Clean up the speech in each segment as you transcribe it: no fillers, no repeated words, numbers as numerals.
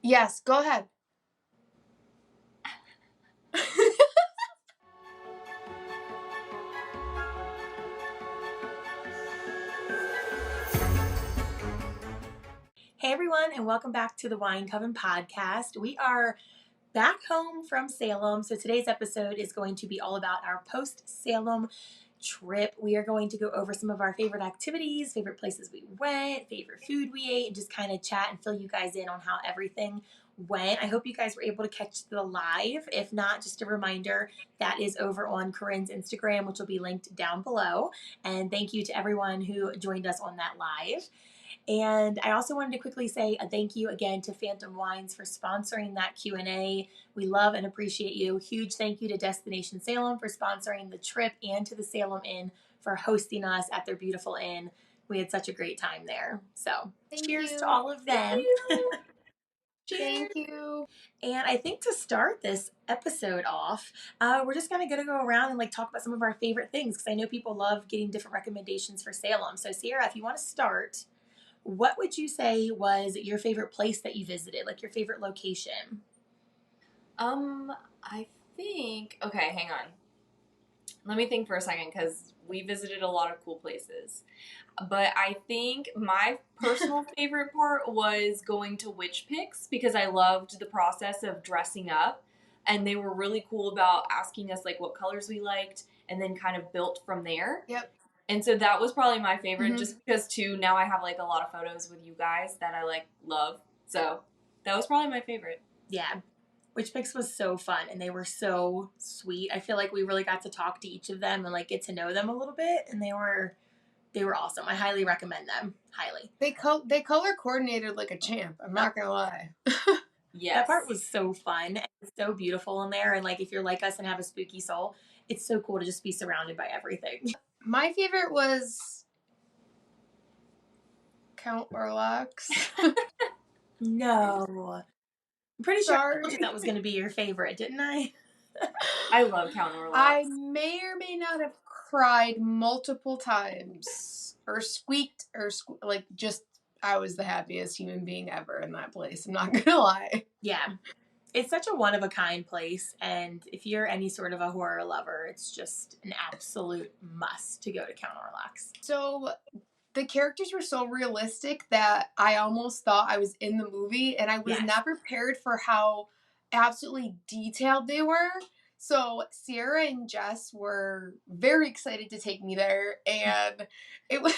Yes, go ahead. Hey everyone, and welcome back to the Wine Coven podcast. We are back home from Salem, so today's episode is going to be all about our post-Salem trip. We are going to go over some of our favorite activities, favorite places we went, favorite food we ate, and just kind of chat and fill you guys in on how everything went. I hope you guys were able to catch the live. If not, just a reminder, that is over on Corinne's Instagram, which will be linked down below. And thank you to everyone who joined us on that live. And I also wanted to quickly say a thank you again to Phantom Wines for sponsoring that Q&A. We love and appreciate you. Huge thank you to Destination Salem for sponsoring the trip and to the Salem Inn for hosting us at their beautiful inn. We had such a great time there. So cheers to all of them. Thank you. And I think to start this episode off, we're just going to go around and talk about some of our favorite things, because I know people love getting different recommendations for Salem. So Sierra, if you want to start, what would you say was your favorite place that you visited, like your favorite location? I think, okay, hang on. Let me think for a second, because we visited a lot of cool places. But I think my personal favorite part was going to Witch Picks, because I loved the process of dressing up. And they were really cool about asking us what colors we liked, and then kind of built from there. Yep. And so that was probably my favorite, just because too, now I have a lot of photos with you guys that I love. So that was probably my favorite. Yeah. Witch Picks was so fun, and they were so sweet. I feel like we really got to talk to each of them and get to know them a little bit, and they were awesome. I highly recommend them. Highly. They color coordinated like a champ. I'm not gonna lie. Yes. That part was so fun. It's so beautiful in there, and if you're like us and have a spooky soul, it's so cool to just be surrounded by everything. My favorite was Count Orloc's. No. I'm pretty sure I Sorry. told you that was going to be your favorite, didn't I? I love Count Orloc's. I may or may not have cried multiple times, or squeaked, or just I was the happiest human being ever in that place. I'm not gonna lie. Yeah. It's such a one-of-a-kind place, and if you're any sort of a horror lover, it's just an absolute must to go to Count Orloc's. So the characters were so realistic that I almost thought I was in the movie, and I was not prepared for how absolutely detailed they were. So Sierra and Jess were very excited to take me there, and it was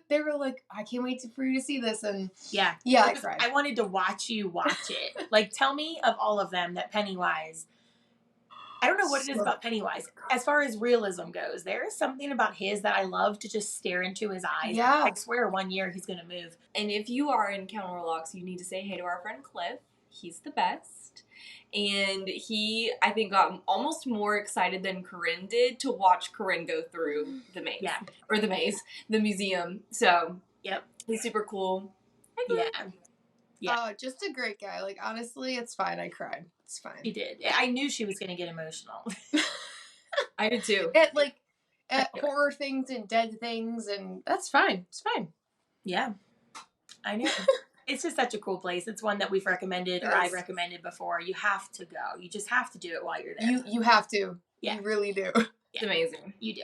they were like, I can't wait for you to see this, and yeah, I cried. I wanted to watch you watch it. Tell me of all of them that Pennywise. I don't know what it is about Pennywise. As far as realism goes, there is something about his that I love to just stare into his eyes. Yeah. I swear one year he's going to move. And if you are in Count Orloc's, you need to say hey to our friend Cliff. He's the best. And he, I think, got almost more excited than Corinne did to watch Corinne go through the maze. Yeah. Or the museum. So, yep. He's super cool. Yeah. Oh, just a great guy. Honestly, it's fine. I cried. It's fine. She did. I knew she was going to get emotional. I did too. At horror things and dead things, and that's fine. It's fine. Yeah. I know. It's just such a cool place. It's one that we've recommended, or I've recommended before. You have to go. You just have to do it while you're there. You have to. Yeah. You really do. It's amazing. You do.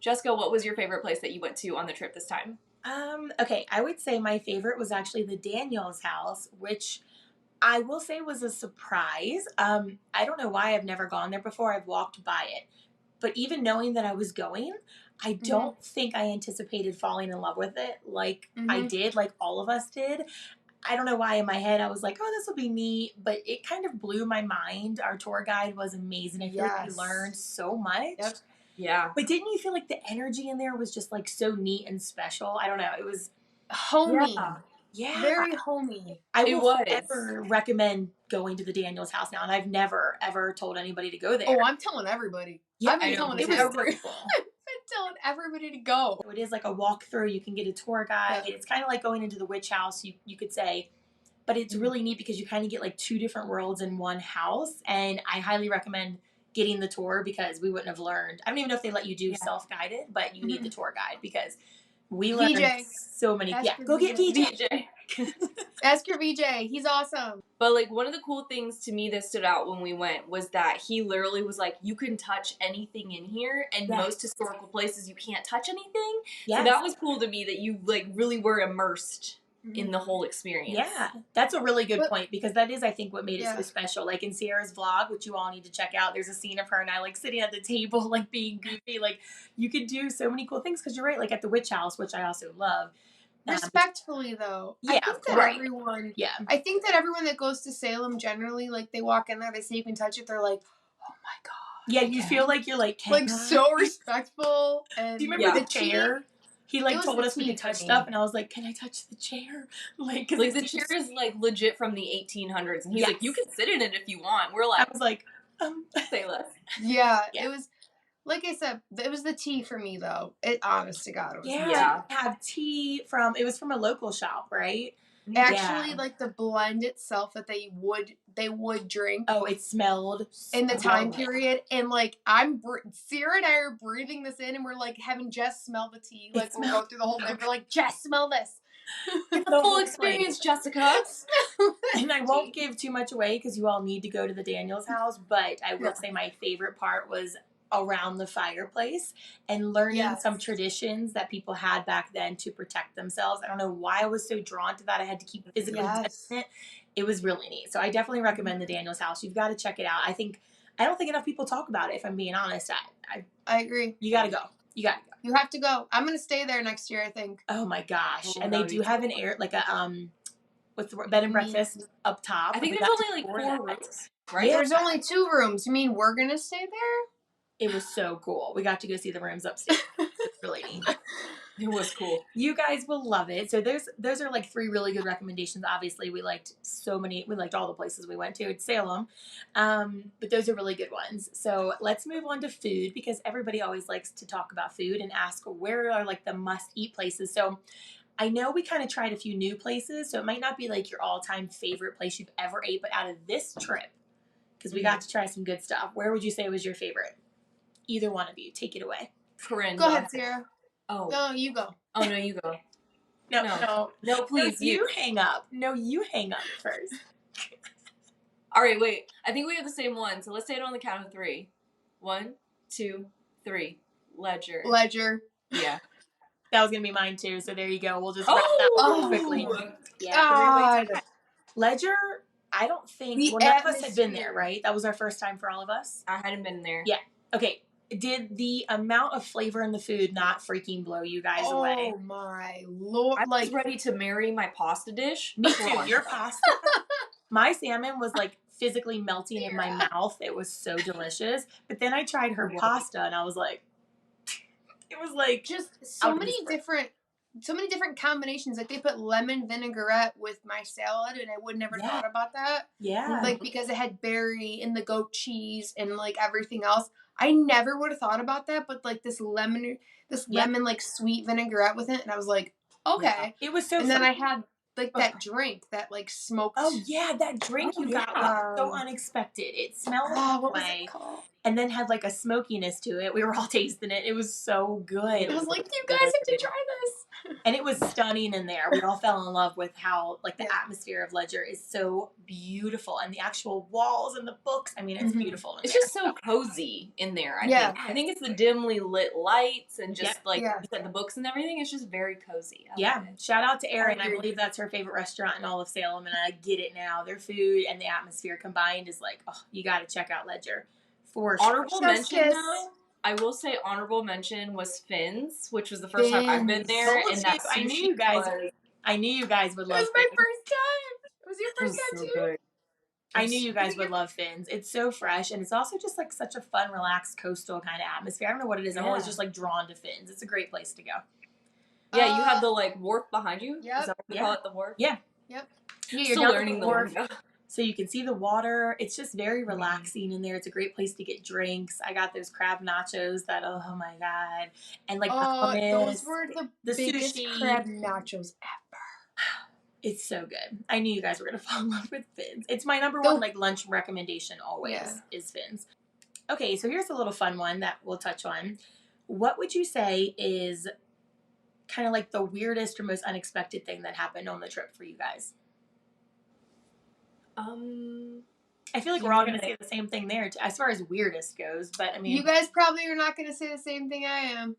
Jessica, what was your favorite place that you went to on the trip this time? Okay, I would say my favorite was actually the Daniels house, which I will say was a surprise. I don't know why I've never gone there before. I've walked by it. But even knowing that I was going, I don't think I anticipated falling in love with it I did, like all of us did. I don't know why in my head I was like, oh, this will be neat. But it kind of blew my mind. Our tour guide was amazing. I feel like we learned so much. Yep. Yeah. But didn't you feel like the energy in there was just so neat and special? I don't know. It was homey. Yeah. Very homey. I will ever recommend going to the Daniels house now, and I've never, ever told anybody to go there. Oh, I'm telling everybody. Yeah, I've been telling everybody. Cool. I've been telling everybody to go. It is like a walkthrough. You can get a tour guide. Yeah. It's kind of like going into the witch house, you could say. But it's really neat because you kind of get two different worlds in one house. And I highly recommend getting the tour, because we wouldn't have learned. I don't even know if they let you do self-guided, but you need the tour guide, because We learned VJ. so many. Ask Yeah, your go get VJ. DJ. Ask your VJ. He's awesome. But, like, one of the cool things to me that stood out when we went was that he literally was like, you can touch anything in here, and most historical places you can't touch anything. Yes. So that was cool to me that you, like, really were immersed in the whole experience. Yeah, that's a really good point, because that is, I think, what made it so special. Like in Sierra's vlog, which you all need to check out, there's a scene of her and I, like, sitting at the table, like, being goofy. Like, you could do so many cool things, because you're right, like at the witch house, which I also love. Respectfully, though, yeah, I think that everyone, yeah, I think that everyone that goes to Salem generally, like, they walk in there, they say you can touch it, they're like, oh my god. Yeah, you feel like you're like so respectful. And do you remember the chair? He, like, told us we could touch stuff, and I was like, can I touch the chair? Like, cause like the chair is, like, legit from the 1800s, and he's like, you can sit in it if you want. We're like, I was like, say less. Yeah, it was, like I said, it was the tea for me, though. It, honest to God, it was have tea from, it was from a local shop, right? Actually, like, the blend itself that they would drink. Oh, it smelled in the time period, and, like, Sarah and I are breathing this in, and we're, like, having Jess smell the tea. Like, we'll go through the whole thing. We're like, Jess, smell this. It's the full experience, Jessica. And I won't give too much away, because you all need to go to the Daniels house, but I will say my favorite part was around the fireplace and learning some traditions that people had back then to protect themselves. I don't know why I was so drawn to that. I had to keep physically touching it. It was really neat. So I definitely recommend the Daniels house. You've got to check it out. I don't think enough people talk about it, if I'm being honest. I agree. You got to go. You got to go. You have to go. I'm going to stay there next year, I think. Oh my gosh. And they do have an what's the word? Bed and breakfast up top. I think there's only, like, 4 rooms, right? Yeah. There's only 2 rooms. You mean we're going to stay there? It was so cool. We got to go see the rooms upstairs. It's really neat. It was cool. You guys will love it. So those are, like, 3 really good recommendations. Obviously, we liked all the places we went to at Salem. But those are really good ones. So let's move on to food, because everybody always likes to talk about food and ask where are, like, the must-eat places. So I know we kind of tried a few new places, so it might not be, like, your all-time favorite place you've ever ate, but out of this trip, because we got to try some good stuff, where would you say was your favorite? Either one of you, take it away. Corinne, go ahead, Sarah. Oh. No, you go. Oh, no, you go. No, please. You hang up. No, you hang up first. All right, wait. I think we have the same one, so let's say it on the count of 3. 1, 2, 3. Ledger. Yeah. That was going to be mine, too, so there you go. We'll just wrap that up quickly. Yeah. Ledger, I don't think, none of us had been there, right? That was our first time for all of us? I hadn't been there. Yeah. Okay. Did the amount of flavor in the food not freaking blow you guys away? Oh my Lord. I was ready to marry my pasta dish. Me too. Your pasta? My salmon was, like, physically melting in my mouth. It was so delicious. But then I tried her pasta, and I was like, it was like just so many different combinations. Like, they put lemon vinaigrette with my salad, and I would never thought about that. Yeah. Like, because it had berry and the goat cheese and, like, everything else. I never would have thought about that, but, like, this lemon, like, sweet vinaigrette with it, and I was like, okay. It was so And then I had, like, that drink that, like, smoked. Oh, yeah, that drink you got was so unexpected. It smelled what was it called? And then had, like, a smokiness to it. We were all tasting it. It was so good. I was like, you guys have to try this. And it was stunning in there. We all fell in love with how, like, the atmosphere of Ledger is so beautiful. And the actual walls and the books. I mean, it's beautiful. It's just so cozy in there, I think. I think it's the dimly lit lights and just, like, you said, the books and everything. It's just very cozy. Shout out to Erin. I believe that's her favorite restaurant in all of Salem. And I get it now. Their food and the atmosphere combined is like, oh, you got to check out Ledger. For sure. Honorable mention, though. I will say honorable mention was Finn's, which was the first time I've been there. And that I knew you guys would love Finn's. It was my first time. It was your first time, too. Good. I knew you guys would love Finn's. It's so fresh, and it's also just, like, such a fun, relaxed, coastal kind of atmosphere. I don't know what it is. I'm always just, like, drawn to Finn's. It's a great place to go. Yeah, you have the, like, wharf behind you. Yep. Is that what they call it, the wharf? Yeah. Yep. Yeah, you're still learning the wharf. So you can see the water. It's just very relaxing in there. It's a great place to get drinks. I got those crab nachos that, oh my God. And, like, those were the biggest sushi. crab nachos ever. It's so good. I knew you guys were going to fall in love with Finn's. It's my number one, like, lunch recommendation always is Finn's. Okay, so here's a little fun one that we'll touch on. What would you say is kind of like the weirdest or most unexpected thing that happened on the trip for you guys? I feel like we're all going to say the same thing there as far as weirdest goes, but I mean, you guys probably are not going to say the same thing I am.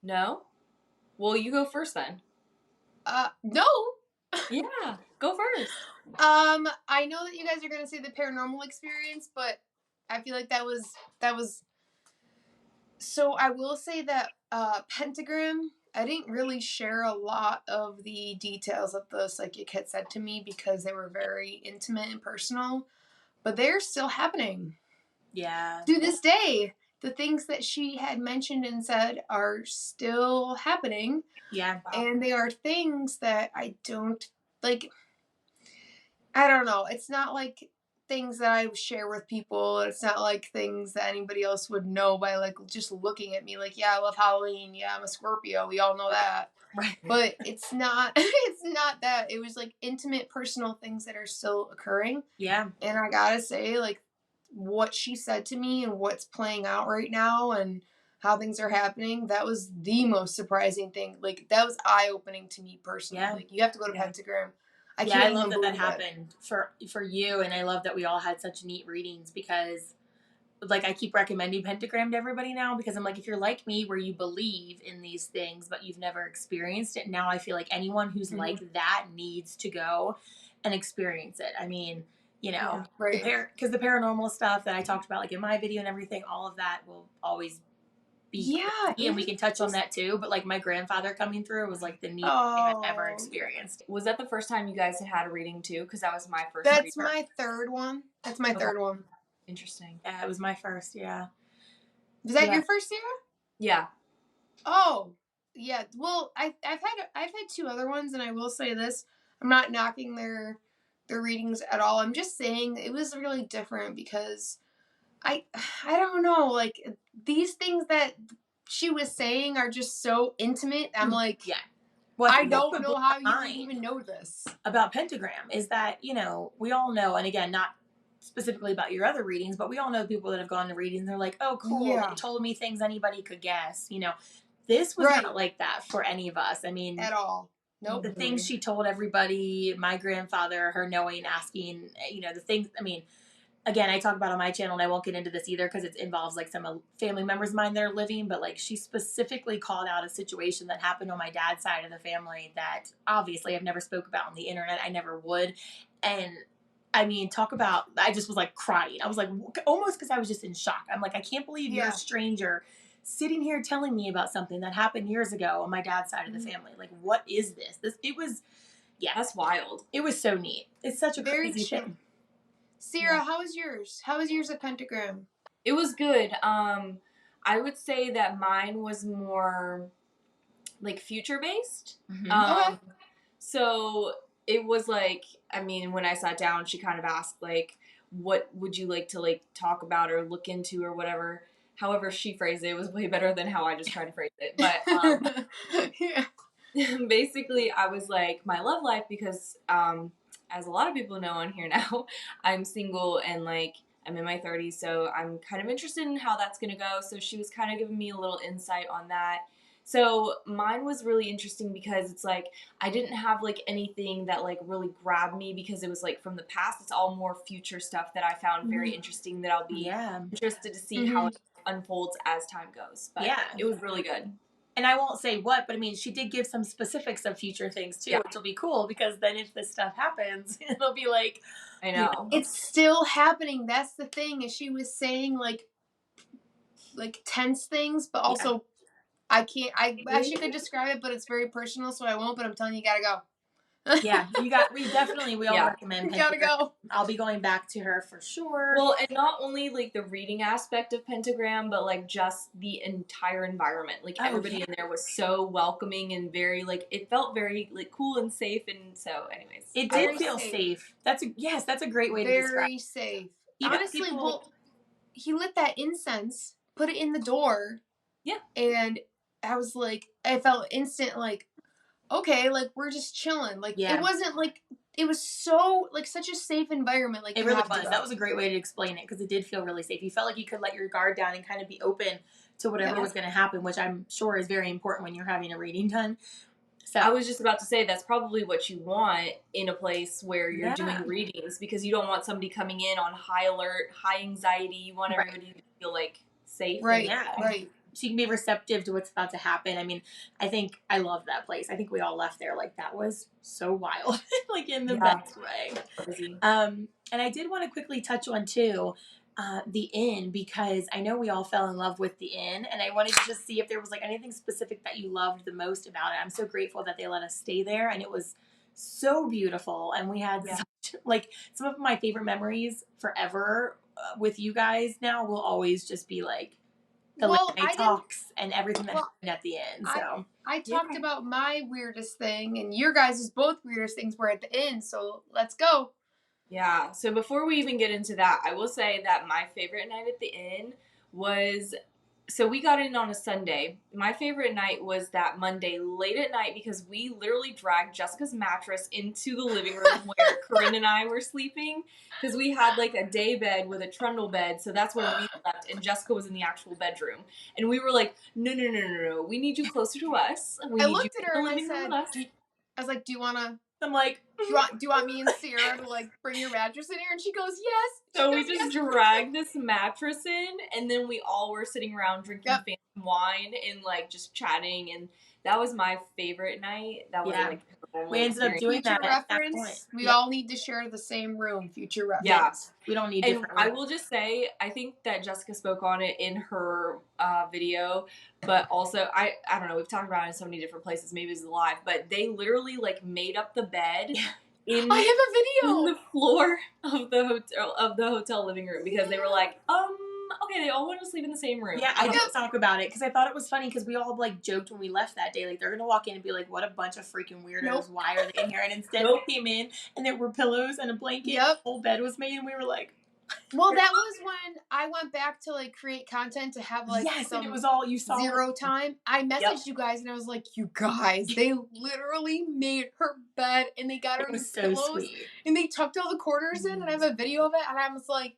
No? Well, you go first then. No. Yeah, go first. I know that you guys are going to say the paranormal experience, but I feel like that was. So I will say that Pentagram, I didn't really share a lot of the details that the psychic had said to me because they were very intimate and personal, but they're still happening. Yeah. To this day, the things that she had mentioned and said are still happening. Yeah. And they are things that I don't, like, I don't know. It's not like things that I share with people. It's not like things that anybody else would know by, like, just looking at me. Like, yeah, I love Halloween. Yeah, I'm a Scorpio. We all know that. Right. But it's not, it's not that. It was, like, intimate, personal things that are still occurring. Yeah. And I gotta say, like, what she said to me and what's playing out right now and how things are happening, that was the most surprising thing. Like, that was eye-opening to me personally. Yeah. Like, you have to go to Pentagram. I love that happened for you, and I love that we all had such neat readings because, like, I keep recommending Pentagram to everybody now because I'm like, if you're like me where you believe in these things but you've never experienced it, now I feel like anyone who's like that needs to go and experience it. I mean, you know, right. Because the paranormal stuff that I talked about, like in my video and everything, all of that will always be crazy, and we can touch on that too. But like my grandfather coming through was like the neatest thing I've ever experienced. Was that the first time you guys had a reading too? Because that was my first. That's my third one. That's my third one. Interesting. Yeah, it was my first. Yeah. Was that your first, Sarah? Yeah. Oh, yeah. Well, I've had two other ones, and I will say this: I'm not knocking their readings at all. I'm just saying it was really different because I don't know, like these things that she was saying are just so intimate. I'm like, yeah. Well, I don't know how you would even know this about Pentagram is that, you know, we all know, and again, not specifically about your other readings, but we all know people that have gone to readings. They're like, oh, cool. Yeah. They told me things anybody could guess. You know, this was not like that for any of us. I mean, at all. Nope. The things she told everybody, my grandfather, her knowing, asking, you know, the things, I mean, again, I talk about on my channel, and I won't get into this either because it involves like some family members of mine that are living, but like she specifically called out a situation that happened on my dad's side of the family that obviously I've never spoke about on the internet. I never would. And I mean, talk about, I just was like crying. I was like, almost because I was just in shock. I'm like, I can't believe you're a stranger sitting here telling me about something that happened years ago on my dad's side of the family. Like, what is this? It was, that's wild. It was so neat. It's such a crazy thing. Sarah, how was yours? How was yours at Pentagram? It was good. I would say that mine was more like future based. Okay. So it was like, I mean, when I sat down, she kind of asked like, what would you like to like talk about or look into or whatever. However she phrased it, it was way better than how I just tried to phrase it. But basically I was like, my love life, because as a lot of people know on here now, I'm single and like I'm in my 30s, so I'm kind of interested in how that's going to go. So she was kind of giving me a little insight on that. So mine was really interesting because it's like I didn't have like anything that like really grabbed me because it was like from the past. It's all more future stuff that I found very interesting that I'll be interested to see how it unfolds as time goes. But it was really good. And I won't say what, but I mean, she did give some specifics of future things too, which will be cool because then if this stuff happens, it'll be like, I know. It's still happening. That's the thing. Is she was saying like tense things, but also I can't. I actually could describe it, but it's very personal, so I won't. But I'm telling you, you gotta go. We all recommend Pentagram. You gotta go. I'll be going back to her for sure. Well, and not only like the reading aspect of Pentagram, but like just the entire environment. Like everybody in there was so welcoming and very like, it felt very like cool and safe. And so anyways. It did feel safe. That's a great way to describe it. Very safe. Honestly, well, he lit that incense, put it in the door. Yeah. And I was like, I felt instant like, okay, like we're just chilling. Like it wasn't like, it was so like such a safe environment. Like it really was. That was a great way to explain it because it did feel really safe. You felt like you could let your guard down and kind of be open to whatever was going to happen, which I'm sure is very important when you're having a reading done. So I was just about to say that's probably what you want in a place where you're doing readings, because you don't want somebody coming in on high alert, high anxiety. You want everybody to feel like safe. Right. Yeah. Right. So you can be receptive to what's about to happen. I mean, I love that place. I think we all left there like that was so wild, like in the best way. Crazy. And I did want to quickly touch on too, the inn, because I know we all fell in love with the inn, and I wanted to just see if there was like anything specific that you loved the most about it. I'm so grateful that they let us stay there, and it was so beautiful, and we had such, like, some of my favorite memories forever with you guys now will always just be like the late night talks and everything that happened at the end. So I talked about my weirdest thing, and your guys' both weirdest things were at the end, so let's go. Yeah, so before we even get into that, I will say that my favorite night at the inn was, so we got in on a Sunday. My favorite night was that Monday late at night, because we literally dragged Jessica's mattress into the living room where Corinne and I were sleeping, because we had like a day bed with a trundle bed, so that's where we slept, and Jessica was in the actual bedroom. And we were like, no, we need you closer to us. We I need looked you at her in the and I living room said, with us. I was like, do you want to? I'm like, do you want me and Sierra to like bring your mattress in here? And she goes, yes. So we just dragged this mattress in, and then we all were sitting around drinking fancy wine and like just chatting, and that was my favorite night. That was like we ended up doing future that reference. We all need to share the same room. Future reference. Yeah, we don't need. And I will just say, I think that Jessica spoke on it in her video, but also I don't know. We've talked about it in so many different places. Maybe it's live, but they literally like made up the bed. I have a video on the floor of the hotel living room, because they were like, okay, they all want to sleep in the same room. Yeah, I didn't talk about it because I thought it was funny, because we all like joked when we left that day, like they're gonna walk in and be like, what a bunch of freaking weirdos, why are they in here? And instead we came in and there were pillows and a blanket, the whole bed was made, and we were like, well, that was when I went back to like create content to have like some, and it was all you saw. Zero time. I messaged you guys and I was like, you guys, they literally made her bed and they got her new pillows and they tucked all the corners in, and I have a video of it, and I was like,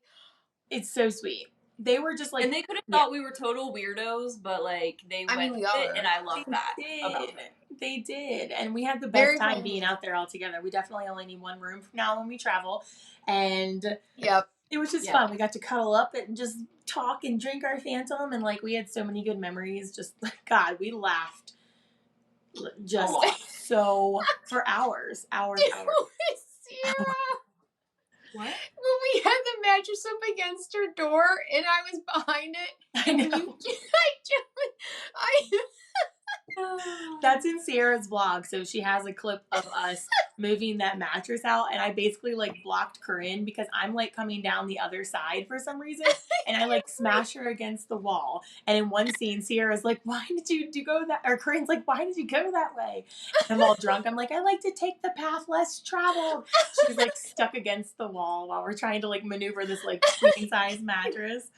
it's so sweet. They were just like, and they could have thought we were total weirdos, but like they went with it, and I love that about them. They did, and we had the best time being out there all together. We definitely only need one room from now when we travel, and it was just fun. We got to cuddle up and just talk and drink our Phantom, and like we had so many good memories. Just God, we laughed just so for hours. Sierra. What? When we had the mattress up against her door and I was behind it. I know. That's in Sierra's vlog. So she has a clip of us moving that mattress out, and I basically like blocked Corinne because I'm like coming down the other side for some reason, and I like smash her against the wall. And in one scene, Sierra's like, why did you go that, or Corinne's like, why did you go that way? And I'm all drunk. I'm like, I like to take the path less traveled. She's like stuck against the wall while we're trying to like maneuver this like queen size mattress.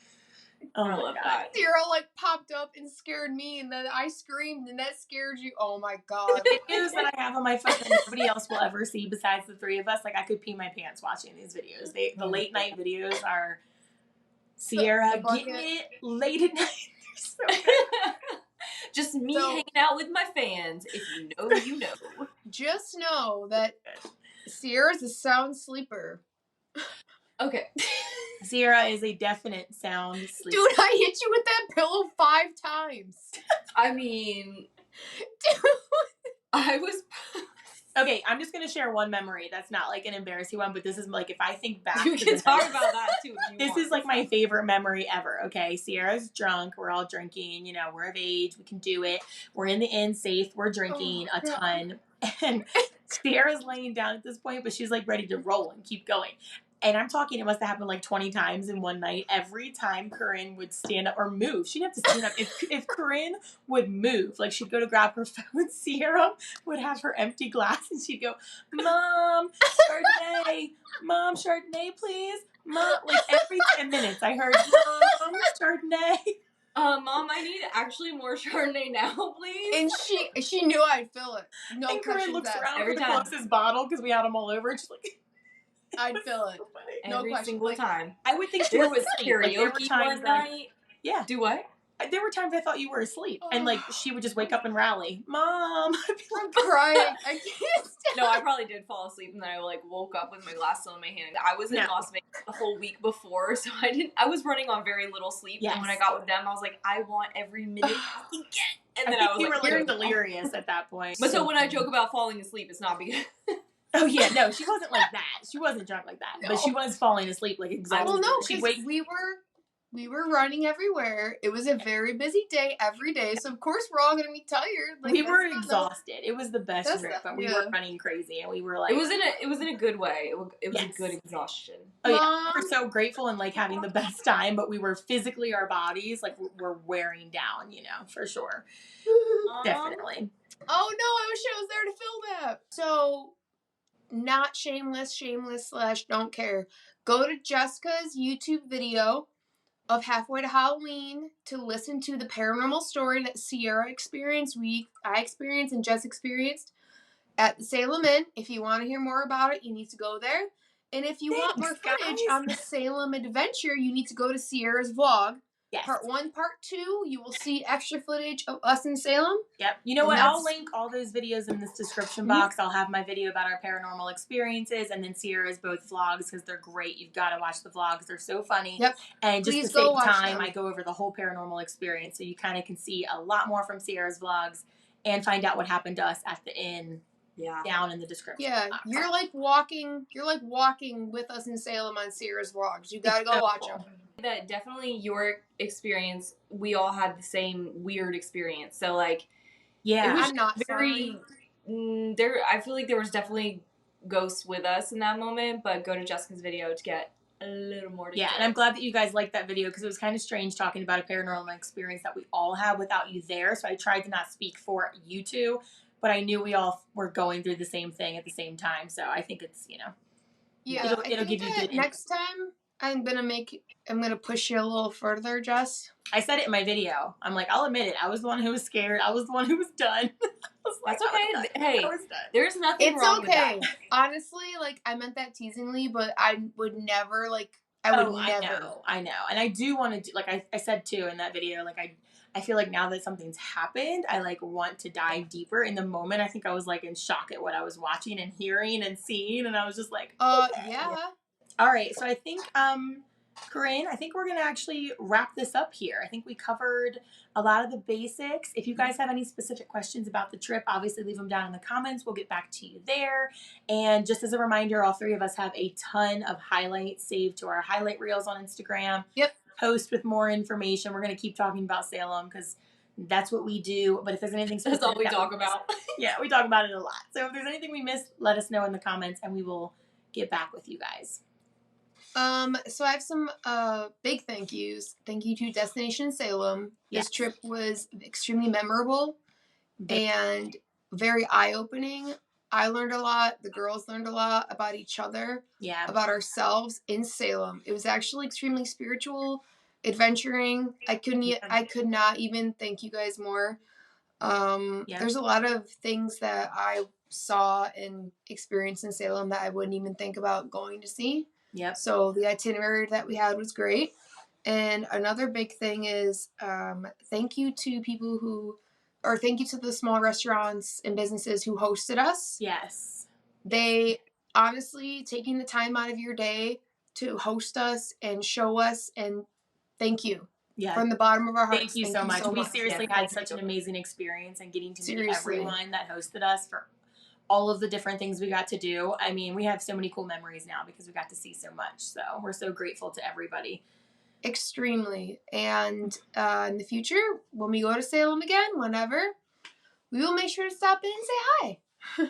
Oh, I love that. Sierra like popped up and scared me, and then I screamed, and that scared you. Oh my God. The videos that I have on my phone that nobody else will ever see besides the three of us, like I could pee my pants watching these videos. The late night videos are Sierra getting it late at night. They're so good. Just me hanging out with my fans. If you know, you know. Just know that Sierra's a sound sleeper. Okay. Sierra is a definite sound sleeper. Dude, I hit you with that pillow 5 times. I mean, I was... Okay, I'm just going to share one memory that's not like an embarrassing one, but this is like, if I think back you can talk about that too. This is like my favorite memory ever, okay? Sierra's drunk. We're all drinking. You know, we're of age. We can do it. We're in the inn safe. We're drinking a ton. And Sierra's laying down at this point, but she's like ready to roll and keep going. And I'm talking, it must have happened like 20 times in one night. Every time Corinne would stand up or move, she'd have to stand up. If Corinne would move, like she'd go to grab her phone, Sierra would have her empty glass and she'd go, Mom, Chardonnay. Mom, Chardonnay, please. Mom, like every 10 minutes I heard, Mom, Chardonnay. Mom, I need actually more Chardonnay now, please. And she knew I'd fill it. No and Corinne looks around every for the time. closest bottle because we had them all over. And she's like... I'd fill it. Every single time. I would think there was karaoke one night. Yeah. Do what? there were times I thought you were asleep, and like she would just wake up and rally, Mom. I'd be like, I'm crying. I can't stop. No, I probably did fall asleep, and then I like woke up with my glasses on my hand. I was in Las Vegas the whole week before, so I was running on very little sleep. Yes. And when I got with them, I was like, I want every minute I can get. And then I I was think you like, were like delirious at that point. But so when I joke about falling asleep, it's not because. Oh yeah, no, she wasn't like that. She wasn't drunk like that, but she was falling asleep like exhausted. Well, no, because we were running everywhere. It was a very busy day every day, so of course we're all gonna be tired. Like, we were exhausted. It was the best trip, but we were running crazy, and we were like, it was in a good way. It was a good exhaustion. Oh yeah, we were so grateful and like having the best time, but we were physically, our bodies like were wearing down, you know, for sure. Definitely. Oh no, I wish I was there to feel that. So, not shameless / don't care. Go to Jessica's YouTube video of Halfway to Halloween to listen to the paranormal story that Sierra experienced, I experienced, and Jess experienced at the Salem Inn. If you want to hear more about it, you need to go there. And if you want more footage on the Salem adventure, you need to go to Sierra's vlog. Yes. Part 1, Part 2, you will see extra footage of us in Salem. Yep. You know what? I'll link all those videos in this description box. I'll have my video about our paranormal experiences and then Sierra's both vlogs because they're great. You've got to watch the vlogs. They're so funny. Yep. And just to save time, I go over the whole paranormal experience so you kind of can see a lot more from Sierra's vlogs and find out what happened to us at the inn. Yeah. Down in the description. Yeah, you're like walking with us in Salem on Sierra's vlogs. You gotta go watch them. That definitely your experience. We all had the same weird experience. So like, yeah, I'm not very. I feel like there was definitely ghosts with us in that moment. But go to Jessica's video to get a little more. Yeah, and I'm glad that you guys liked that video because it was kind of strange talking about a paranormal experience that we all had without you there. So I tried to not speak for you two. But I knew we all were going through the same thing at the same time, so I think it's, you know, yeah, it'll give you good. Next time, I'm gonna push you a little further, Jess. I said it in my video. I'm like, I'll admit it. I was the one who was scared. I was the one who was done. That's okay. Hey, there's nothing wrong with that. It's okay. Honestly, like I meant that teasingly, but I would never like. I would never. I know, and I do want to do like I said too in that video. Like I feel like now that something's happened, I like want to dive deeper. In the moment, I think I was like in shock at what I was watching and hearing and seeing, and I was just like, yeah. All right, so I think, Corinne, I think we're gonna actually wrap this up here. I think we covered a lot of the basics. If you guys have any specific questions about the trip, obviously leave them down in the comments. We'll get back to you there. And just as a reminder, all three of us have a ton of highlights saved to our highlight reels on Instagram. Yep. Post with more information. We're going to keep talking about Salem because that's what we do. But if there's anything specific, that's all we talk about. Yeah, we talk about it a lot. So if there's anything we missed, let us know in the comments and we will get back with you guys. So I have some big thank yous. Thank you to Destination Salem. This trip was extremely memorable and very eye-opening. I learned a lot. The girls learned a lot about each other. Yeah. About ourselves in Salem. It was actually extremely spiritual, adventuring. I could not even thank you guys more. There's a lot of things that I saw and experienced in Salem that I wouldn't even think about going to see. Yep. So the itinerary that we had was great. And another big thing is thank you to the small restaurants and businesses who hosted us. Yes. They honestly taking the time out of your day to host us and show us, and thank you. Yeah. From the bottom of our hearts. Thank you so much. We seriously had such an amazing experience and getting to meet everyone that hosted us for all of the different things we got to do. I mean, we have so many cool memories now because we got to see so much. So we're so grateful to everybody. Extremely. And in the future, when we go to Salem again, whenever, we will make sure to stop in and say hi.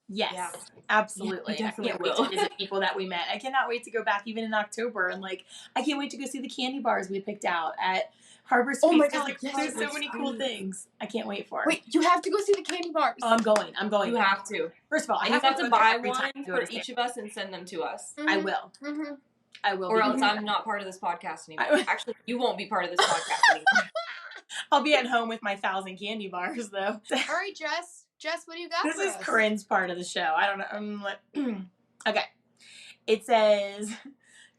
Yes, absolutely. I can't wait to visit people that we met. I cannot wait to go back even in October. And like, I can't wait to go see the candy bars we picked out at Harbor Space. Oh my God, there's so many cool things. I can't wait for it. Wait, you have to go see the candy bars. Oh, I'm going. You have to. First of all, I have to buy one for each of us and send them to us. Mm-hmm. I will. Mm-hmm. I will. Or else I'm not part of this podcast anymore. Actually, you won't be part of this podcast anymore. I'll be at home with my 1,000 candy bars, though. All right, Jess. Jess, what do you got This for is us? Corinne's part of the show. I don't know. I'm like, okay. It says,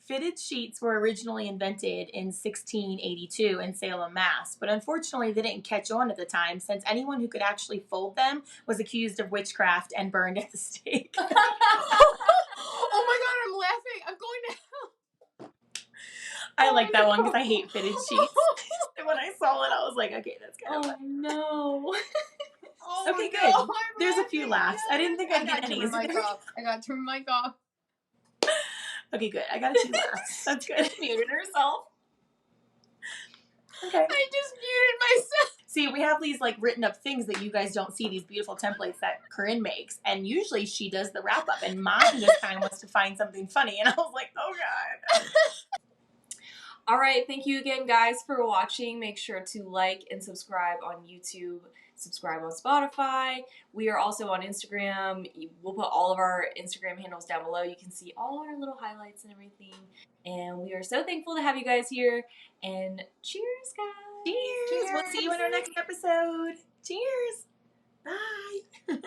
fitted sheets were originally invented in 1682 in Salem, Mass, but unfortunately they didn't catch on at the time since anyone who could actually fold them was accused of witchcraft and burned at the stake. Oh my god, I'm laughing. I'm going to hell. I like that one because I hate fitted sheets. And when I saw it, I was like, okay, that's kind of Oh funny. no. Oh, Okay, no, good. I'm There's a few laughing. laughs. I didn't think I'd get I any. got to turn my mic off. Okay, good. I got a few laughs. That's good. Muted herself. Okay. I just muted myself. See, we have these like written up things that you guys don't see, these beautiful templates that Corinne makes, and usually she does the wrap up, and mine just kind of wants to find something funny, and I was like, oh god. All right, thank you again, guys, for watching. Make sure to like and subscribe on YouTube, subscribe on Spotify. We are also on Instagram. We'll put all of our Instagram handles down below. You can see all our little highlights and everything. And we are so thankful to have you guys here. And cheers, guys. Cheers. We'll see you in our next episode. Cheers. Bye.